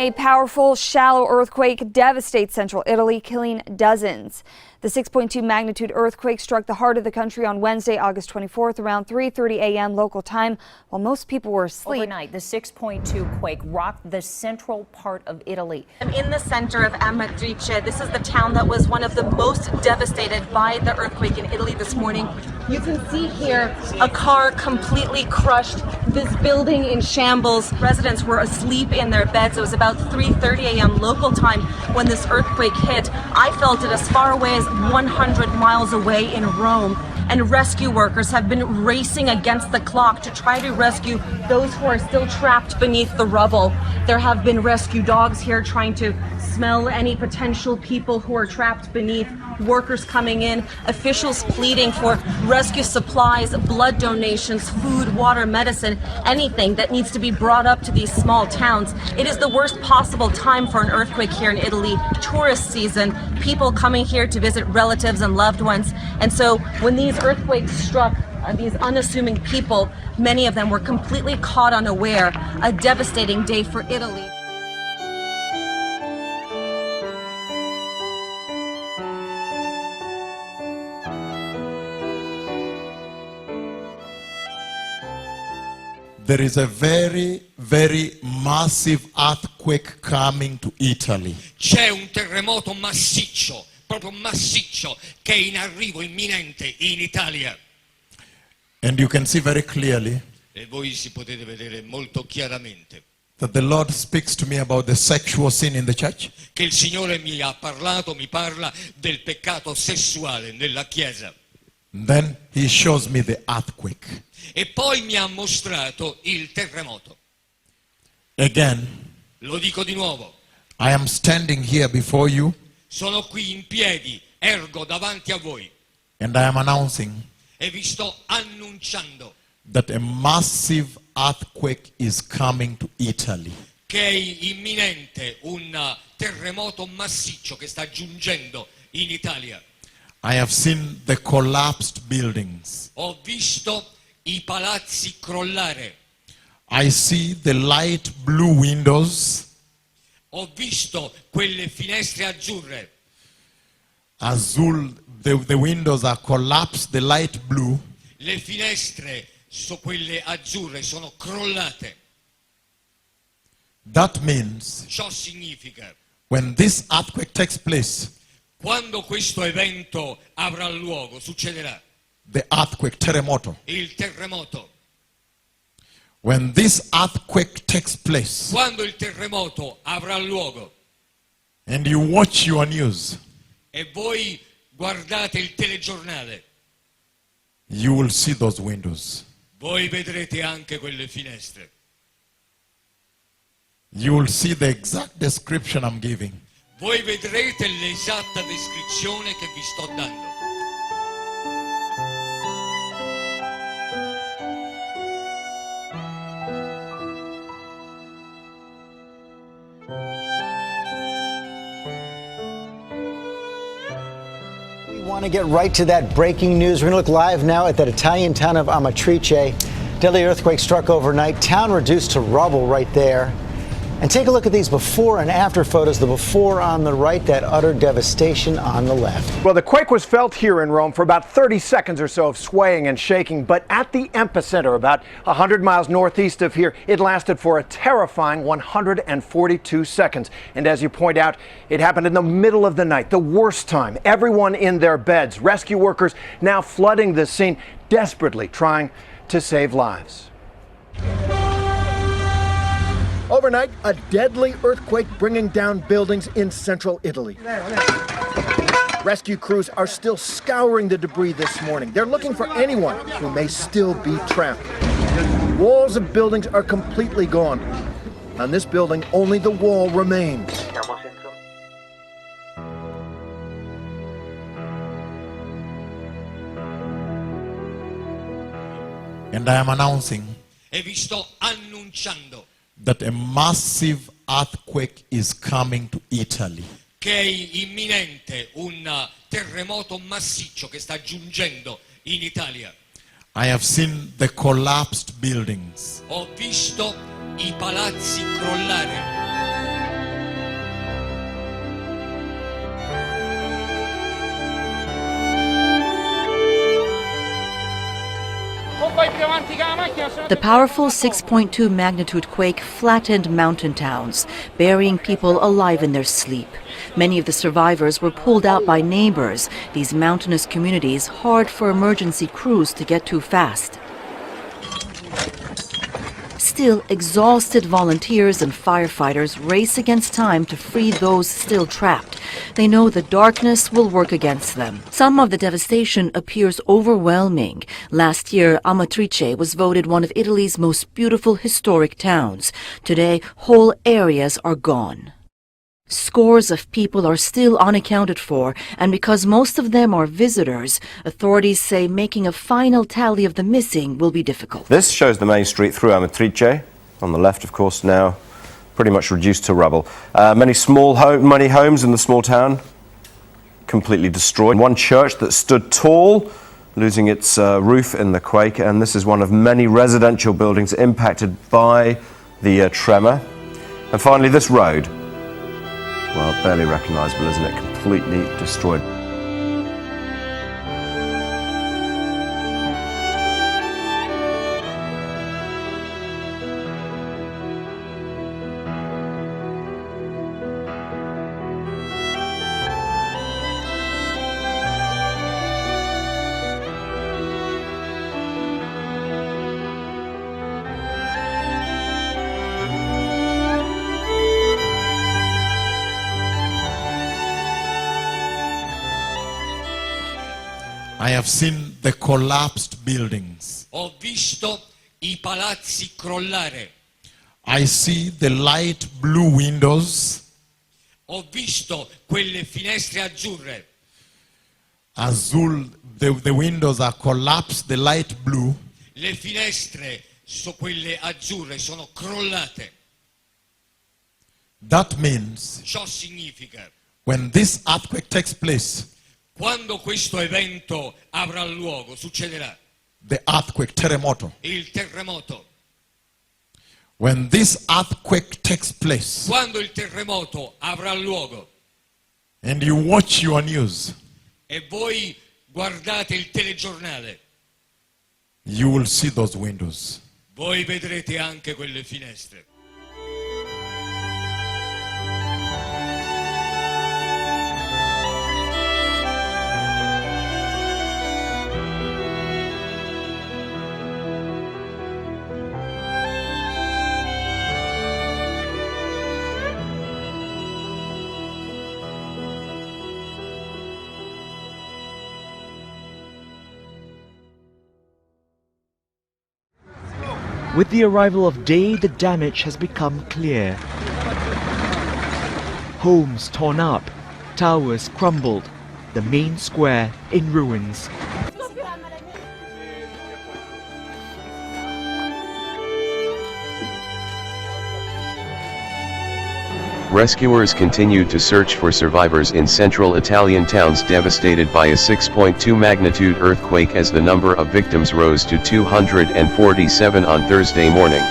A powerful, shallow earthquake devastates central Italy, killing dozens. The 6.2 magnitude earthquake struck the heart of the country on Wednesday, August 24th, around 3:30 a.m. local time, while most people were asleep. Overnight, the 6.2 quake rocked the central part of Italy. I'm in the center of Amatrice. This is the town that was one of the most devastated by the earthquake in Italy this morning. You can see here a car completely crushed, this building in shambles. Residents were asleep in their beds. It was about 3:30 a.m. local time when this earthquake hit. I felt it as far away as 100 miles away in Rome. And rescue workers have been racing against the clock to try to rescue those who are still trapped beneath the rubble. There have been rescue dogs here trying to smell any potential people who are trapped beneath. Workers coming in, officials pleading for rescue supplies, blood donations, food, water, medicine, anything that needs to be brought up to these small towns. It is the worst possible time for an earthquake here in Italy. Tourist season, people coming here to visit relatives and loved ones. And so when these earthquakes struck these unassuming people, many of them were completely caught unaware. A devastating day for Italy. There is a very, very massive earthquake coming to Italy. C'è un terremoto massiccio, proprio massiccio, che è in arrivo imminente in Italia. And you can see very clearly E voi si potete vedere molto chiaramente that the Lord speaks to me about the sexual sin in the church. che il Signore mi ha parlato, mi parla del peccato sessuale nella Chiesa. Then he shows me the earthquake. E poi mi ha mostrato il terremoto. Again, Lo dico di nuovo, I am standing here before you sono qui in piedi, ergo davanti a voi and I am announcing e vi sto annunciando that a massive earthquake is coming to Italy. che è imminente un terremoto massiccio che sta giungendo in Italia. I have seen the collapsed buildings. Ho visto i palazzi crollare. I see the light blue windows. Ho visto quelle finestre azzurre. Azul, the windows are collapsed, the light blue. Le finestre, quelle azzurre, sono crollate. That means Ciò significa, when this earthquake takes place, quando questo evento avrà luogo, succederà the earthquake, terremoto. il terremoto. When this earthquake takes place Quando il terremoto avrà luogo and you watch your news, e voi guardate il telegiornale, you will see those windows. voi vedrete anche quelle finestre. You will see the exact description I'm giving. Voi vedrete l'esatta descrizione che vi sto dando. We want to get right to that breaking news. We're going to look live now at that Italian town of Amatrice. Deadly earthquake struck overnight. Town reduced to rubble right there. And take a look at these before and after photos. The before on the right, that utter devastation on the left. Well, the quake was felt here in Rome for about 30 seconds or so of swaying and shaking, but at the epicenter, about 100 miles northeast of here, it lasted for a terrifying 142 seconds. And as you point out, it happened in the middle of the night, the worst time. Everyone in their beds. Rescue workers now flooding the scene, desperately trying to save lives. Overnight, a deadly earthquake bringing down buildings in central Italy. Rescue crews are still scouring the debris this morning. They're looking for anyone who may still be trapped. Walls of buildings are completely gone. On this building, only the wall remains. And I am announcing E vi sto annunciando that a massive earthquake is coming to Italy. che è imminente un terremoto massiccio che sta giungendo in Italia. I have seen the collapsed buildings. Ho visto i palazzi crollare. The powerful 6.2 magnitude quake flattened mountain towns, burying people alive in their sleep. Many of the survivors were pulled out by neighbors, these mountainous communities hard for emergency crews to get to fast. Still, exhausted volunteers and firefighters race against time to free those still trapped. They know the darkness will work against them. Some of the devastation appears overwhelming. Last year, Amatrice was voted one of Italy's most beautiful historic towns. Today, whole areas are gone. Scores of people are still unaccounted for, and because most of them are visitors, authorities say making a final tally of the missing will be difficult. This shows the main street through Amatrice. On the left, of course, now pretty much reduced to rubble. Many homes in the small town completely destroyed. One church that stood tall, losing its roof in the quake, and this is one of many residential buildings impacted by the tremor. And finally, this road. Well, barely recognizable, isn't it? Completely destroyed. I have seen the collapsed buildings. Ho visto I palazzi crollare. I see the light blue windows. Ho visto quelle finestre azzurre. The windows are collapsed, the light blue. Le finestre, quelle azzurre, sono crollate. That means Ciò significa, when this earthquake takes place, quando questo evento avrà luogo, succederà. the earthquake, terremoto. Il terremoto. When this earthquake takes place, Quando il terremoto avrà luogo and you watch your news, e voi guardate il telegiornale, you will see those windows. voi vedrete anche quelle finestre. With the arrival of day, the damage has become clear. Homes torn up, towers crumbled, the main square in ruins. Rescuers continued to search for survivors in central Italian towns devastated by a 6.2 magnitude earthquake as the number of victims rose to 247 on Thursday morning.